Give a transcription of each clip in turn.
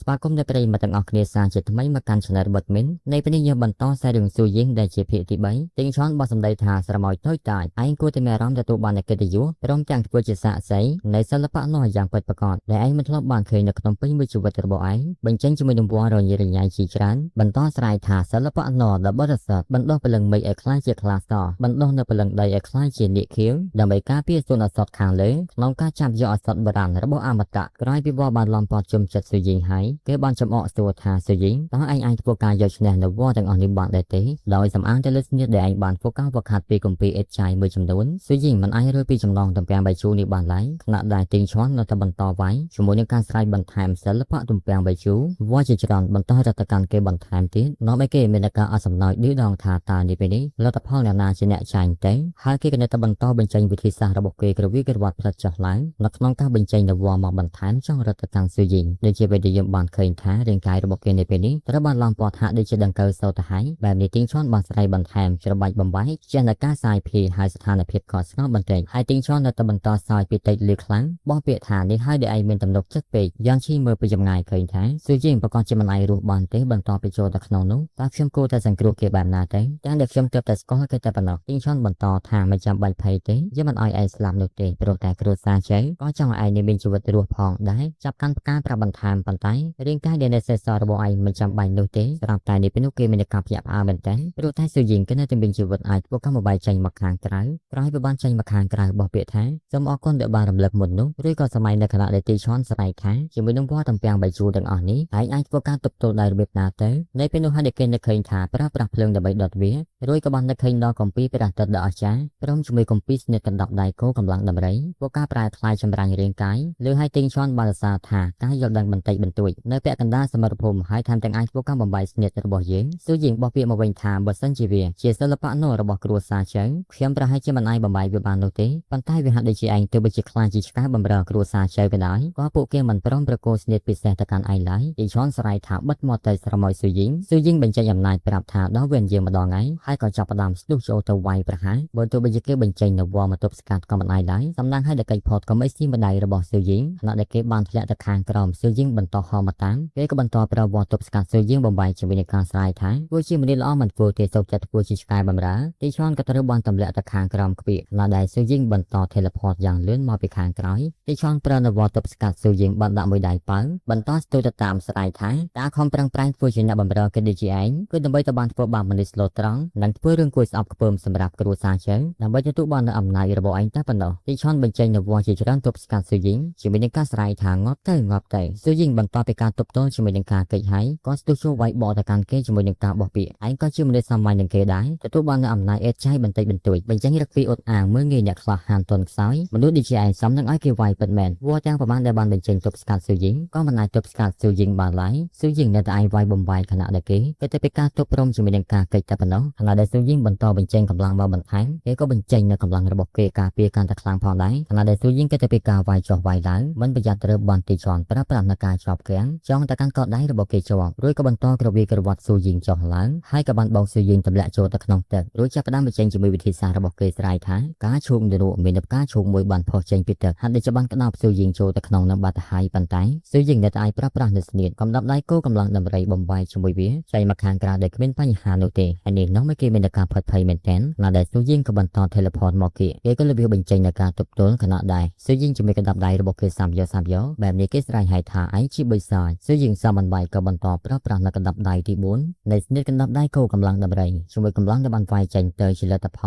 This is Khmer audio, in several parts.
ស្វាគមន៍អ្នកប្រិយមិត្តទាំងអស់គ្នាសាជាថ្មីមកកាន់ Channel របស់មីននៃពេលនេះយើងបន្តខ្សែរឿងស៊ូយីងដែលជាភាគទី3ទីងឆនបោះសម្ដីថាស្រមោចតូចតាចឯងគួរតែមានអារម្មណ៍ទទួលបានកិត្តិយសព្រមទាំងធ្វើជាសាក្សីនៃសិល្បៈនោះយ៉ាងពិតប្រាកដដែលឯងមិនធ្លាប់បានឃើញនៅក្នុងពេញមួយជីវិតរបស់ឯងបញ្ចេញជាមួយនឹងវត្តរញ៉េរញ៉ៃជាច្រើនបន្តស្រាយថាសិល្បៈនោះដ៏បរិសុទ្ធបណ្ដុះព្រលឹងមេឃឲ្យខ្លាចជាខ្លាសបណ្ដុះនៅព្រលឹងដីឲ្យខ្លាចជានាគខៀវដើម្បីការពារសួនអសតខាងលើក្នុងការចាប់យកអសតបុរាណរបស់អមតៈក្រោយពីវត្តបានឡំពតជុំចិត្តស៊ូយីងហើយគេបានចំអកសួរថាស៊ូយីងតើឯងអាចធ្វើការយកឈ្នះនៅវត្តទាំងអស់នេះបានដែរទេដោយសំអាងទៅលើស្នៀតដែលឯងបានធ្វើការវឹកហាត់ពីគម្ពីរអេតចៃមួយចំនួនស៊ូយីងមិនអាចរើពីចំណងទំពាំងបៃជូនេះបានឡើយខណៈដែលទីងឈွန်នៅតែបន្តវាយជាមួយនឹងការស្រ័យបន្ថែមសិល្បៈទំពាំងបៃជូវត្តជាច្រើនបន្តរដ្ឋកម្មគេបន្ថែមទៀតនាំឲ្យគេមានការអសំណើចឌឺដងថាតើនេះពេលនេះលទ្ធផលអ្នកណាជាអ្នកចាញ់ទេហើយគេក៏នៅតែបន្តបញ្ចេញវិធីសាស្ត្ររបស់គេក្រវីក្រវត្តផ្លិតចុះឡើងនៅក្នុងការបញ្ចេញនៅវត្តមកបន្ថែមចង់រដ្ឋកម្មស៊ូយីងដូចជាពេលដែលយើងបានឃើញថារាងកាយរបស់គេនៅពេលនេះត្រូវបានឡំពណ៌ថាដូចជាដង្កូវសោតទៅហើយបែបនេះទីងឈွန်បានស្រ័យបន្ថែមច្របាច់បំបែកជានៅការសាយភីហើយស្ថានភាពខកស្ងប់បន្តិចហើយទីងឈွန်នៅតែបន្តសើចពីតិចលឺខ្លាំងបោះពាក្យថានេះហើយដែលឯងមានទំនុកចិត្តពេកយ៉ាងឈីមើលពីចម្ងាយឃើញថាស៊ូយីងប្រកាសជាមិនអាចរស់បានទេបន្តពីចូលទៅក្នុងនោះតើខ្ញុំគួរតែសង្គ្រោះគេបែបណាទេទាំងដែលខ្ញុំទើបតែស្គាល់គេតែប៉ុណ្ណោះទីងឈွန်បន្តថាមិនចាំបាច់ភ័យទេយើងមិនឲ្យឯងស្លាប់នោះទេព្រោះតែគ្រួសារជ័យក៏ចង់ឲ្យឯងមានជីវិតរស់ផងដែរចាប់កាន់ផ្កាប្រាប់បន្ថែមប៉ុន្តែរាងកាយដែលនៅសេសសល់របស់ឯងមិនចាំបាច់នោះទេស្រាប់តែនេះពេលនោះគេមានការភ្ញាក់ផ្អើលមែនតើព្រោះតែស៊ូយីងគេនៅតែមានជីវិតអាចធ្វើកម្មបាយចេញមកខាងក្រៅក្រោយពីបានចេញមកខាងក្រៅបោះពាក្យថាសូមអរគុណដែលបានរំលឹកមុននោះឬក៏សម័យនៅខណៈដែលទីឈွန်ស្រ័យថាជាមួយនឹងវត្តទំពាំងបៃជូទាំងអស់នេះឯងអាចធ្វើការទប់ទល់ដោយរបៀបណាទៅនៅពេលនោះហើយគេនឹកឃើញថាប្រើប្រាស់ភ្លើងដើម្បីដុតវារួចក៏បាននឹកឃើញដល់គម្ពីរព្រះអាទិត្យដ៏អស្ចារ្យព្រមជាមួយគម្ពីរស្និទ្ធកណ្ដប់ដៃគោកម្លាំងដំរីពួកការប្រែក្លាយចម្រាញ់រាងកាយលើឲ្យទីងឈွန်បានរសារថាការយល់ដឹងបន្តិចបន្តួចនៅពាក់កណ្ដាលសមរភូមិហើយថែមទាំងអាចធ្វើការបំបីស្និទ្ធរបស់យើងស៊ូយីងបោះពាក្យមកវិញថាបើសិនជាវាជាសិល្បៈនោះរបស់គ្រួសារជើងខ្ញុំប្រហែលជាមិនអាចបំបីវាបាននោះទេប៉ុន្តែវាហាក់ដូចជាឯងទើបបីជាខ្លាចជាឆ្កែបំរើគ្រួសារជើងក៏ដោយក៏ពួកគេមិនព្រមប្រកួតស្និទ្ធពិសេសទៅកាន់ឯងឡើយទីឈွန်ស្រ័យថាបិទមាត់ទៅស្រមោចស៊ូយីងបញ្ចេញអំណាចប្រាប់ថាដល់វេនយើងម្ដងហើយហើយក៏ចាប់ផ្ដើមស្ទុះចូលទៅវាយប្រហារបើទោះបីជាគេបញ្ចេញនៅវត្តមកទប់ស្កាត់ក៏មិនអាចដែរសំណាងឲ្យតែកិច្ចផតក៏មិនស៊ីម្ដាយរបស់ស៊ូយីងខណៈដែលគេបានធ្លាក់ទៅខាងក្រោមស៊ូយីងបន្តហោមកតាមគេក៏បន្តប្រើវត្តទប់ស្កាត់ស៊ូយីងបំបីជាមួយនឹងការស្រ័យថាធ្វើជាមនុស្សល្អមិនធ្វើទេសុខចិត្តធ្វើជាឆ្កែបំរើទីឈွန်ក៏ត្រូវបានទម្លាក់ទៅខាងក្រោមក្បៀកខណៈដែលស៊ូយីងបន្ត teleport យ៉ាងលឿនមកពីខាងក្រោយទីឈွန်ប្រើនៅវត្តទប់ស្កាត់ស៊ូយីងបានដាក់មួយដៃប៉ៅបន្តស្ទុះទៅតាមស្រ័យថាតើខំប្រឹងប្រែងធ្វើជាអ្នកបំរើគេដូចជាឯងគឺដើម្បីទៅបានធ្វើបាបមនុស្សស្លូតត្រង់និងធ្វើរឿងគួរស្អប់ខ្ពើមសម្រាប់គ្រួសារជើងដើម្បីទទួលបាននូវអំណាចរបស់ឯងតែប៉ុណ្ណោះទីឈွန်បញ្ចេញនៅវត្តជាច្រើនទប់ស្កាត់ស៊ូយីងជាមួយនឹងការស្រ័យថាងាប់ទៅស៊ូយីងបន្តពីការទប់ទល់ជាមួយនឹងការកិច្ចហើយក៏ស្ទុះចូលវាយបកទៅកាន់គេជាមួយនឹងការបោះពាក្យឯងក៏ជាមនុស្សសាមញ្ញនឹងគេដែរទទួលបាននូវអំណាចអេតចៃបន្តិចបន្តួចបញ្ចេញរកពីអ៊ុតអាងមើងងាយអ្នកខ្លះហានទន់ខ្សោយមនុស្សដូចជាឯងសំនឹងឲ្យគេវាយពិតមែនវត្តទាំងប្រមាណដែលបានបញ្ចេញទប់ស្កាត់ស៊ូយីងក៏មិនអាចទប់ស្កាត់ស៊ូយីងបានឡើយស៊ូយីងនៅតែឯងវាយបំបាយខណៈដែលគេទៅពីការទប់ព្រមជាមួយនឹងការកិច្ចតែប៉ុណ្ណោះខណៈដែលស៊ូយីងបន្តបញ្ចេញកម្លាំងមកបន្ថែមគេក៏បញ្ចេញនៅកម្លាំងរបស់គេការពារកាន់តែខ្លាំងផងដែរខណៈដែលស៊ូយីងគេទៅពីការវាយចុះវាយឡើងមិនប្រយ័ត្នត្រូវបានទីឈွန်ប្រើប្រាស់នៅការជាប់គាំងចង់តែកាន់កដដៃរបស់គេជាប់រួចក៏បន្តក្រវីក្រវត្តស៊ូយីងចុះឡើងហើយក៏បានបោកស៊ូយីងទម្លាក់ចូលទៅក្នុងទឹករួចចាប់ផ្ដើមបញ្ចេញជាមួយវិធីសាស្ត្ររបស់គេស្រ័យថាការឈោកនរោមានផ្កាឈោកមួយបានផុសចេញពីទឹកហាក់ដូចជាបានក្តោបស៊ូយីងចូលទៅក្នុងនឹងបាត់ទៅហើយប៉ុន្តែស៊ូយីងនៅតែអាចប្រើប្រាស់នូវស្នៀតកំដាប់ដៃគោកម្លាំងដំរីបំបាយជាមួយវាចៃមកខាងក្រៅដែលគ្មានបញ្ហានោះទេហើយនេះនោះមិនគេមានការផាត់ភ័យមែនទែនណាដែលស៊ូយីងក៏បន្ត teleport មកគេក៏លើកបញ្ចេញនៅការទប់ទល់ខណៈដែរស៊ូយីងជាមួយកណ្ដាប់ដៃរបស់គេសាំយកបែបនេះគេស្រ័យហៅថាឯងជាបិសាចស៊ូយីងសាមបានបាយក៏បន្តប្រើប្រាស់នៅកណ្ដាប់ដៃទី4នៃស្នៀតកណ្ដាប់ដៃគោកម្លាំងដំរីជាមួយកម្លាំងដែលបានវាយចេញទៅជាលទ្ធផ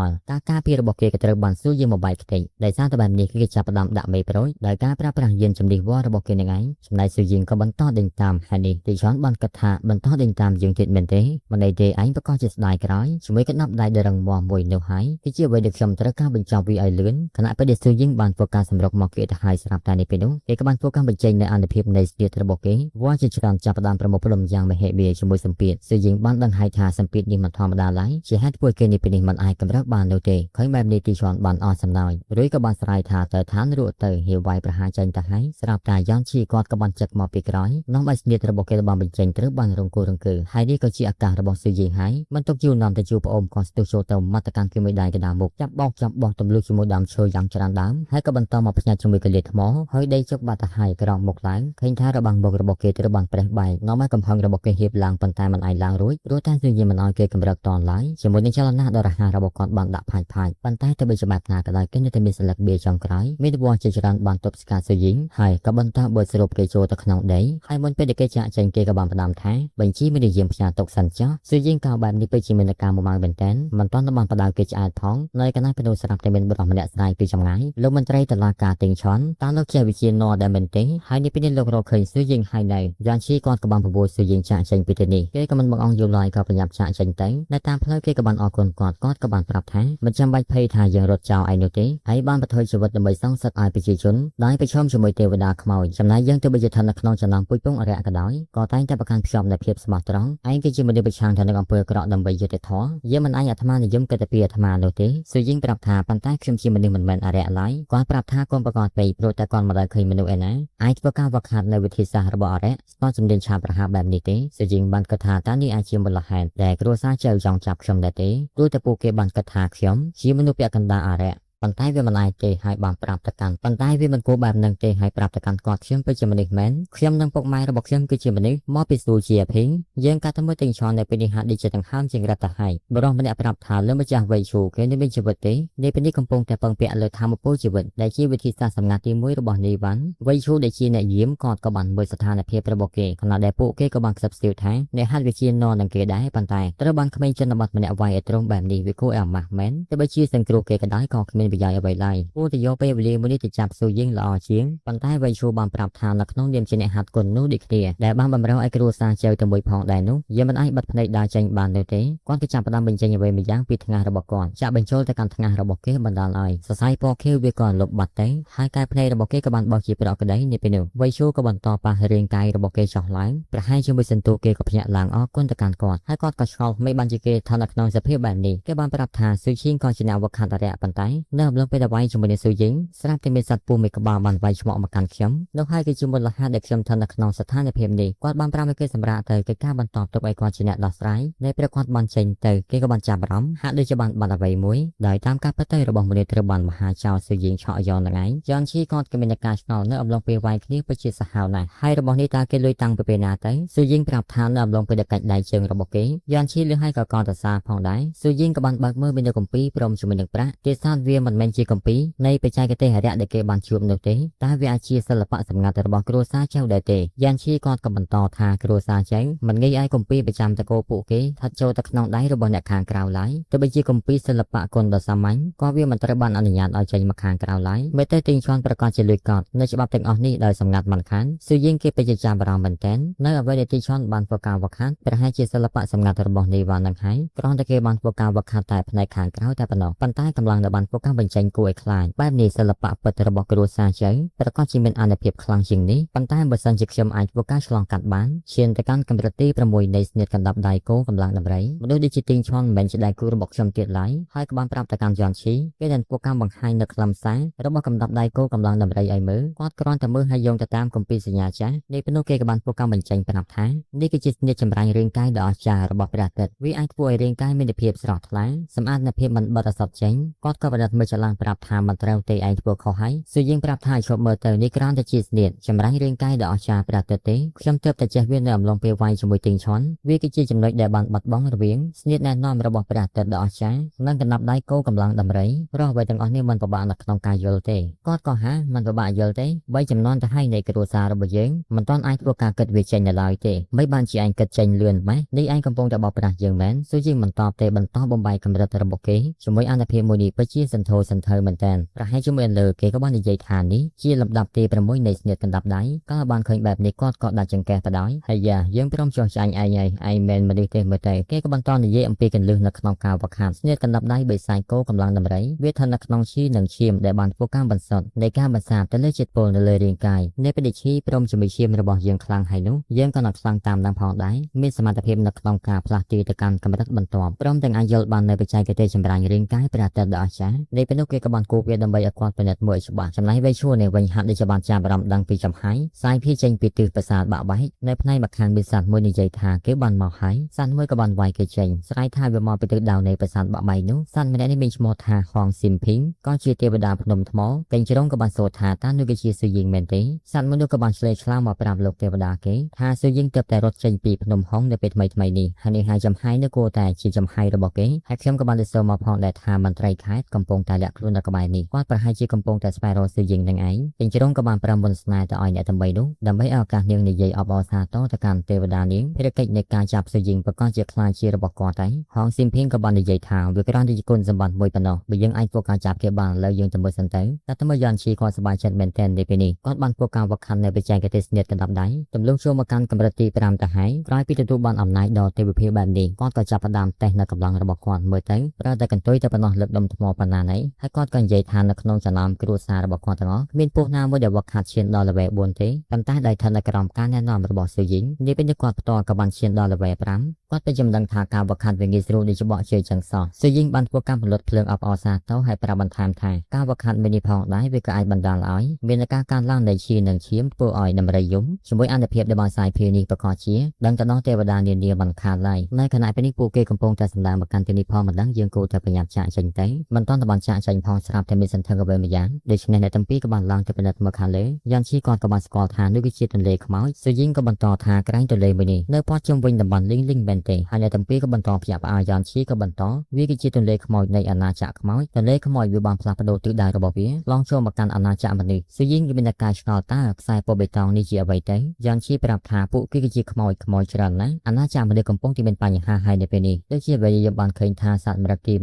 លការពាររបស់គេក៏ត្រូវបានស៊ូយីងមកបាយខ្ទេចដោយសារតែបែបនេះគេចាប់ផ្ដើមដាក់មេប្រូចដោយការប្រើប្រាស់យានជំនិះវ៉ារបស់គេនឹងឯងចំណែកស៊ូយីងក៏បន្តដេញតាមហើយនេះទីឈွန်បានគិតថាបន្តដេញតាមយើងទៀតមែនទេមិនន័យទេឯងប្រកាសជាស្ដាយក្រោយជាមួយកណ្ដាប់ដៃដែលរឹងមាំមួយនោះហើយគឺជាអ្វីដែលខ្ញុំត្រូវការបញ្ចប់វាឲ្យលឿនខណៈពេលដែលស៊ូយីងបានធ្វើការសម្រុកមកគេទៅហើយស្រាប់តែនេះពេលនោះគេក៏បានធ្វើការបញ្ចេញនៅអនុភាពនៃស្ទាតរបស់គេវ៉ាជាច្រើនចាប់ផ្ដើមប្រមូលផ្ដុំយ៉ាងមហិមាជាមួយសម្ពាធស៊ូយីងបានដឹងហើយថាសម្ពាធនេះមិនធម្មតាឡើយជាហេតុធ្វើគេនេះពេលនេះមិនអាចកម្រើកបាននោះទេឃើញបែបនេះទីឈွန်បានអស់សំណោចរួចក៏បានស្រ័យថាទៅឋានរក់ទៅហៀវវាយប្រហារចេញទៅហើយស្រាប់តែយ៉នឈីគាត់ក៏បានចឹកមកពីក្រោយនាំឲ្យស្នៀតរបស់គេបានបញ្ចេញត្រូវបានរង្គោះរង្គើហើយនេះក៏ជាឱកាសរបស់ស៊ូយីងហើយមិនទុកយូរនាំទៅជួបប្អូនគាត់ស្ទុះចូលទៅមាត់ទៅកាន់គេមួយដៃកណ្ដាលមុខចាប់បោះទម្លុះជាមួយដើមឈើយ៉ាងច្រើនដើមហើយក៏បន្តមកផ្ញើជាមួយកលៀតថ្មហើយដីជុកបាត់ទៅហើយក្រោមមុខឡើងឃើញថារបាំងមុខរបស់ របស់គេត្រូវបានប្រេះបែកនាំឲ្យកំហឹងរបស់គេហៀបឡើងប៉ុន្តែមិនអាចឡើងរួចព្រោះតែស៊ូយីមិនឲ្យគេកម្រើកតនឡើយជាមួយនឹងចលនាដ៏រហ័សរបស់គាត់បានដាក់ផាច់ប៉ុន្តែទៅបីជាបែបណាក៏ដោយគេនៅតែមានសិលឹកបៀចុងក្រោយមានទង្វើជាច្រើនបានទប់ស្កាត់ស៊ូយីហើយក៏បន្តបឺតស្រូបគេចូលទៅក្នុងដីហើយមុនពេលដែលគេចាក់ចេញគេក៏បានផ្ដាំថាបញ្ជីមាននិយមផ្ញើទុកសិនចុះស៊ូយីក៏បែបនេះពេលជាមានការមួយម៉ោងមែនតើមិនទាន់បានផ្ដាល់គេឆ្អែតផងនៅកណ្ដាលពេលនោះស្រាប់តែមានបុរសម្នាក់ស្ដាយពីចម្ងាយលោកមន្ត្រីតុលាការតេងឆនតើលោកជាវិជាណដែលមែនទេហើយនេះពេលនេះលោករកឃើញស៊ូយីហើយនៅយ៉ាងឈីគាត់ក៏បានប្រមូលស៊ូយីចាក់ចេញពីទីនេះគេក៏មិនបង្អង់យល់ឡើយក៏ប្រញាប់ចាក់ចេញទៅនៅតាមផ្លូវគេក៏បានអរគុណគាត់ក៏បានប្រាប់ថាមិនចាំបាច់ភ័យថាយើងរត់ចោលឯនោះទេហើយបានបន្ថយជីវិតដើម្បីសងសឹកឲ្យប្រជាជនដោយប្រឈមជាមួយទេវតាខ្មោចចំណែកយើងទៅបីជាឋាននៅក្នុងចំណោមពុយពងអរិយក៏ដោយក៏តែងតែប្រកាន់ខ្ជាប់នូវភាពស្មោះត្រង់ឯងគឺជាមនុស្សប្រឆាំងទៅនឹងអំពើអាក្រក់ដើម្បីយុត្តិធម៌យើងមិនអាចអាត្មានិយមគិតទៅពីអាត្មានោះទេស៊ូយីប្រាប់ថាប៉ុន្តែខ្ញុំជាមនុស្សមិនមែនអរិយឡើយគាត់ប្រាប់ថាកុំប្រកបពេកព្រោះតែគាត់មិនដែលឃើញមនុស្សឯណាអាចធ្វើការវឹកហាត់នៅវិធីសាស្ត្ររបស់អរិយស្ទាត់ជំនាញឆាបរហ័សបែបនេះទេស៊ូយីបានគិតថាតើនេះអាចជាមូលហេតុដែលគ្រួសារចៅចង់ចាប់ខ្ញុំដែរទេព្រោះតែពួកគេបានគិតថាខ្ញុំជាមនុស្សពាក់កណ្ដាលអរិយប៉ុន្តែវាមិនអាចទេហើយបានប្រាប់ទៅកាន់ប៉ុន្តែវាមិនគួរបែបហ្នឹងទេហើយប្រាប់ទៅកាន់គាត់ខ្ញុំពិតជាមនុស្សមែនខ្ញុំនិងពុកម៉ែរបស់ខ្ញុំគឺជាមនុស្សមកពីសួរជាភីងយើងកាត់ទៅមើលទាំងឆននៅពេលនេះហាក់ដូចជាដង្ហើមជាងរត់ទៅហើយបរិះម្នាក់ប្រាប់ថាលើម្ចាស់វ័យឈូគេនៅមានជីវិតទេនេះពេលនេះកំពុងតែពឹងពាក់លើធម៌ពលជីវិតដែលជាវិធីសាស្ត្រសម្ងាត់ទី1របស់នីវ៉ាន់វ័យឈូដែលជាអ្នកយាមគាត់ក៏បានមើលស្ថានភាពរបស់គេខណៈដែលពួកគេក៏បានខ្សឹបស្ទាវថាអ្នកហាត់វិជាណនឹងគេដែរប៉ុន្តែត្រូវបានក្មេងជនបទម្នាក់វាយឲ្យត្រង់បែបនេះវាគួរឲ្យអាម៉ាស់មែនតែបើជាសង្គ្រោះគេក៏ដោយក៏គ្មានប្រយោជន៍អ្វីឡើយគួរតែយកពេលវេលាមួយនេះទៅចាប់ស៊ូយីងល្អជាងប៉ុន្តែវ័យឈូបានប្រាប់ថានៅក្នុងនាមជាអ្នកហាត់គុននោះដូចគ្នាដែលបានបម្រើឲ្យគ្រួសារចៅទៅមួយផងដែរនោះយើងមិនអាចបិទភ្នែកដើរចេញបាននោះទេគាត់ក៏ចាប់ផ្ដើមបញ្ចេញអ្វីមួយយ៉ាងពីថ្ងាសរបស់គាត់ចាក់បញ្ចូលទៅកាន់ថ្ងាសរបស់គេបណ្ដាលឲ្យសរសៃពណ៌ខៀវវាក៏លុបបាត់ទៅហើយកែភ្នែករបស់គេក៏បានបោះជាប្រក់ក្តីនេះពេលនោះវ័យឈូក៏បន្តប៉ះរាងកាយរបស់គេចុះឡើងប្រហែលជាមួយសន្ទុះគេក៏ភ្ញាក់ឡើងអរគុណទៅកាន់គាត់ហើយគាត់ក៏ឆ្ងល់មិនបានជាគេថានៅក្នុងសភាពបែបនេះគេបានប្រាប់ថាស៊ូឈីងក៏ជាអ្នកវឹកហាត់អរិយប៉ុន្តែនៅអំឡុងពេលដែលវាយជាមួយនឹងស៊ូយីងស្រាប់តែមានសត្វពស់មួយក្បាលបានវាយឆ្មក់មកកាន់ខ្ញុំនោះហើយគឺជាមូលហេតុដែលខ្ញុំស្ថិតនៅក្នុងស្ថានភាពនេះគាត់បានប្រាប់ឲ្យគេសម្រាប់ទៅគេការបន្តទុកឲ្យគាត់ជាអ្នកដោះស្រាយនៅពេលគាត់បានចេញទៅគេក៏បានចាប់អារម្មណ៍ហាក់ដូចជាបានបាត់អ្វីមួយដោយតាមការពិតទៅរបស់មនុស្សត្រូវបានមហាចៅស៊ូយីងឆក់យ៉ងហ្នឹងឯងយ៉នឈីគាត់ក៏មានការឆ្ងល់នៅអំឡុងពេលវាយគ្នាពិតជាសាហាវណាស់ហើយរបស់នេះតើគេលុយតាំងពីពេលណាទៅស៊ូយីងប្រាប់ថានៅអំឡុងពេលដែលកាច់ដៃជើងរបស់គេយ៉នឈីលឺហើយក៏កោតសរសើរផងដែរស៊ូយីងក៏បានបើកមើលមាននៅគម្ពីរព្រមជាមួយនឹងប្រាក់គេសាទវាមិនមែនជាគម្ពីរនៃបច្ចេកទេសអរិយដែលគេបានជួបនោះទេតែវាអាចជាសិល្បៈសម្ងាត់របស់គ្រួសារចៅដែរទេយ៉ាន់ឈីគាត់ក៏បន្តថាគ្រួសារចៅមិនងាយឲ្យគម្ពីរប្រចាំតកោពួកគេស្ថិតចូលទៅក្នុងដៃរបស់អ្នកខាងក្រៅឡើយទោះបីជាគម្ពីរសិល្បៈគុនដ៏សាមញ្ញក៏វាមិនត្រូវបានអនុញ្ញាតឲ្យចេញមកខាងក្រៅឡើយមេតេទីងជន់ប្រកាសជាលួចកត់នៅច្បាប់ទាំងអស់នេះដោយសម្ងាត់មិនខានស៊ូយីងគេពេជ្រចាំបារម្ភមែនទែននៅអ្វីដែលទីងជន់បានធ្វើការវឹកហាត់ប្រហែលជាសិល្បៈសម្ងាត់របស់នីវ៉ានឹងហើយគ្រាន់តែគេបានធ្វើការវឹកហាត់តែផ្នែកខាងក្រៅតែប៉ុណ្ណោះប៉ុន្តែកម្លាំងដែលបានធ្វើការបញ្ចេញគួរឲ្យខ្លាចបែបនេះសិល្បៈពិតរបស់គ្រួសារចៅប្រកាសជាមានអានុភាពខ្លាំងជាងនេះប៉ុន្តែបើសិនជាខ្ញុំអាចធ្វើការឆ្លងកាត់បានឈានទៅកាន់កម្រិតទី6នៃស្នៀតកណ្ដាប់ដៃគោកម្លាំងដំរីមនុស្សដូចជាទីងឈន់មិនមែនជាដៃគូរបស់ខ្ញុំទៀតឡើយហើយក៏បានប្រាប់ទៅកាន់យ៉នឈីគេបានធ្វើការបង្ហាញនៅខ្លឹមសាររបស់កណ្ដាប់ដៃគោកម្លាំងដំរីឲ្យមើលគាត់គ្រាន់តែមើលហើយយោងទៅតាមគម្ពីរសញ្ញាចាស់នេះពេលនោះគេក៏បានធ្វើការបញ្ចេញប្រាប់ថានេះគឺជាស្នៀតចម្រាញ់រាងកាយដ៏អស្ចារ្យរបស់ព្រះអាទិត្យវាអាចធ្វើឲ្យរាងកាយមានភាពស្រស់ថ្លាសម្អាតនូវភាពមិនបិទអសត់ចេញគាត់ក៏ប្រឌិតមើលចល័តប្រាប់ថាមិនត្រូវទេឯងធ្វើខុសហើយស៊ូយីងប្រាប់ថាឈប់មើលទៅនេះគ្រាន់តែជាស្នៀតចម្រាញ់រាងកាយដ៏អស្ចារ្យព្រះអាទិត្យទេខ្ញុំទើបតែចេះវានៅអំឡុងពេលវាយជាមួយទីងឈន់វាគឺជាចំណុចដែលបានបាត់បង់រវាងស្នៀតណែនាំរបស់ព្រះអាទិត្យដ៏អស្ចារ្យនិងកណ្ដាប់ដៃគោកម្លាំងដំរីរស់អ្វីទាំងអស់នេះមិនពិបាកនៅក្នុងការយល់ទេគាត់ក៏ហាមិនពិបាកយល់ទេបីចំនួនទៅហើយនៃគ្រួសាររបស់យើងមិនទាន់អាចធ្វើការគិតវាចេញនៅឡើយទេមិនបានជាឯងគិតចេញលឿនម៉េះនេះឯងកំពុងតែបោកប្រាស់យើងមែនស៊ូយីងមិនតបទេបន្តបំបីកម្រិតរបស់គេជាមួយអនុភាពមួយនេះពិតជាសន្ធោសន្ធៅមែនតើប្រហែលជាមួយលើគេក៏បាននិយាយថានេះជាលំដាប់ទី6នៃស្នៀតកណ្ដាប់ដៃក៏បានឃើញបែបនេះគាត់ក៏ដាច់ចង្កេះទៅដោយហើយយ៉ាយើងព្រមចោះចាញ់ឯងហើយឯងមិនមនុស្សទេមើលទៅគេក៏បន្តនិយាយអំពីកន្លឹះនៅក្នុងការវឹកហាត់ស្នៀតកណ្ដាប់ដៃបិសាយគោកម្លាំងដំរីវាស្ថិតនៅក្នុងឈីនិងឈាមដែលបានធ្វើការបន្សុទ្ធនៃការបន្សាបទៅលើជាតិពុលនៅលើរាងកាយនៃពេលឈីព្រមជាមួយឈាមរបស់យើងខ្លាំងហើយនោះយើងក៏នឹងខ្លាំងតាមនឹងផងដែរមានសមត្ថភាពនៅក្នុងការផ្លាស់ទីទៅកាន់កម្រិតបន្ទាប់ព្រមទាំងអាចយល់បាននៅបច្ចេកទេសចម្រាញ់រាងកាយព្រះអាទិត្យដ៏អស្ចារ្យនៃ ពេលនោះគេក៏បានគូវាដើម្បីឲ្យគាត់ពិនិត្យមើលច្បាស់ចំណែកវេឈួរនេះវិញហាក់ដូចជាបានចាប់អារម្មណ៍ដឹងពីចំហាយសាយភីចេញពីទិសប្រាសាទបាក់បែកនៅផ្នែកម្ខាងមានសត្វមួយនិយាយថាគេបានមកហើយសត្វមួយក៏បានវាយគេចេញស្រ័យថាវាមកពីទិសដៅនៃប្រាសាទបាក់បែកនោះសត្វម្នាក់នេះមានឈ្មោះថាហងស៊ីមភីងក៏ជាទេវតាភ្នំថ្មកេងជ្រុងក៏បានសួរថាតើនោះគឺជាស៊ូយីងមែនទេសត្វមួយនោះក៏បានឆ្លេឆ្លាមមកប្រាប់លោកទេវតាគេថាស៊ូយីងទើបតែរត់ចេញពីភ្នំហុងនៅពេលថ្មីនេះហើយនេះហើយចំហាយនៅគួរតែជាចំហាយរបស់គេហើយខ្ញុំក៏បានទៅសើមកផងដែរថាមន្ត្រីខេត្តកំពុងតែលាក់ខ្លួននៅក្បែរនេះគាត់ប្រហែលជាកំពុងតែស្វែងរកស៊ូយីងនឹងឯងកេងជ្រុងក៏បានប្រាំមុនស្នេហ៍ទៅឲ្យអ្នកដើម្បីនោះដើម្បីឲ្យឱកាសនាងនិយាយអបអរសាទរទៅកាន់ទេវតានាងភារកិច្ចនៃការចាប់ស៊ូយីងប្រកាសជាខ្លាចជារបស់គាត់តែហងស៊ីមភីងក៏បាននិយាយថាវាគ្រាន់តែជាគុណសម្បត្តិមួយប៉ុណ្ណោះបើយើងអាចធ្វើការចាប់គេបានលើយើងទៅមើលសិនទៅតែទៅមើលយ៉ាន់ឈីគាត់សប្បាយចិត្តមែនទែននៅពេលនេះគាត់បានធ្វើការវឹកហាត់នៅបច្ចេកទេសស្នៀតកណ្ដាប់ដៃទម្លុងចូលមកកាន់កម្រិតទី5ទៅហើយក្រោយពីទទួលបានអំណាចដល់ទេវភាពបែបនេះគាត់ក៏ចាប់ផ្ដើមតេស្តនៅកម្លាំងរបស់គាត់មើលទៅប្រើតែកន្ទុយទៅប៉ុណ្ណោះលើកដុំថ្មប៉ុណ្ណាណីហើយគាត់ក៏និយាយថានៅក្នុងចំណោមគ្រួសាររបស់គាត់ទាំងអស់គ្មានពួកណាមួយដែលវឹកហាត់ឈានដល់ level 4ទេប៉ុន្តែដោយស្ថិតនៅក្រោមការណែនាំរបស់ស៊ូយីងនេះពេលនេះគាត់ផ្ទាល់ក៏បានឈានដល់ level 5គាត់ទៅចំណដឹងថាការវឹកហាត់វាងាយស្រួលដូចច្បកជើងចឹងសោះស៊ូយីងបានធ្វើការផលិតភ្លើងអបអរសាទរហើយប្រាប់បន្ថែមថាការវឹកហាត់មួយនេះផងដែរវាក៏អាចបណ្ដាលឲ្យមានការកើនឡើងនៃឈាមនិងឈាមធ្វើឲ្យដំរីយំជាមួយអនុភាពដែលបានសាយភានេះប្រកាសជាដឹងទៅដល់ទេវតានានាបានខាតឡើយនៅខណៈពេលនេះពួកគេកំពុងតែសម្ដៅមកកាន់ទីនេះផងមិនដឹងយើងគួរតែប្រញាប់ចាក់ចេញទៅមិនទាន់តែបានចាក់ចេញផងស្រាប់តែមានសន្ធឹងអ្វីមួយយ៉ាងដូច្នេះអ្នកទាំងពីរក៏បានឡើងទៅពិនិត្យមើលខាងលើយ៉ាន់ឈីគាត់ក៏បានស្គាល់ថានេះគឺជាទន្លេខ្មោចស៊ូយីងក៏បន្តថាក្រែងទន្លេមួយនេះនៅព័ទ្ធជុំវិញតំបន់លីងមែនទេហើយអ្នកទាំងពីរក៏បន្តភ្ញាក់ផ្អើលយ៉ាន់ឈីក៏បន្តវាគឺជាទន្លេខ្មោចនៃអាណាចក្រខ្មោចទន្លេខ្មោចវាបានផ្លាស់ប្ដូរទិសដៅរបស់វាឡងចូលមកកាន់អាណាចក្រមនុស្សស៊ូយីងមានការឆ្ងល់តើខ្សែពណ៌បេតុងនេះជាអ្វីទៅយ៉ាន់ឈីប្រាប់ថាពួកគេគឺជាខ្មោចច្រើនណាស់អាណាចក្រមនុស្សកំពុងតែមានបញ្ហាហើយនៅពេលនេះដូចជាវាយើងបានឃើញថាសត្វមរគី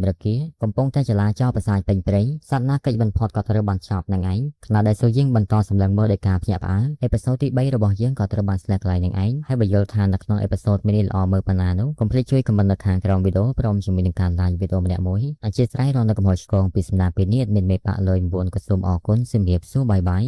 កំពុងតែចលាចរប្រសាយពេញព្រៃសត្វណាកិច្ចបន្ផុតក៏ត្រូវបានចោទនឹងឯងខណៈដែលស៊ូយីងបន្តសម្លឹងមើលដោយការភ្ញាក់ផ្អើលអេពីសូតទី3របស់យើងក៏ត្រូវបានស្លាកកន្លែងនឹងឯងហើយបើយល់ថានៅក្នុងអេពីសូតមួយនេះល្អមើលប៉ុណ្ណានោះកុំភ្លេចជួយខមមិននៅខាងក្រោមវីដេអូព្រមជាមួយនឹងការ like វីដេអូម្នាក់មួយអធិស្ឋានរងនៅកំហុសឆ្គងពីសំណាក់ពេលនេះមានមេប៉ាក់លុយ9ក៏សូមអរគុណសម្រាប់សួរបាយបាយ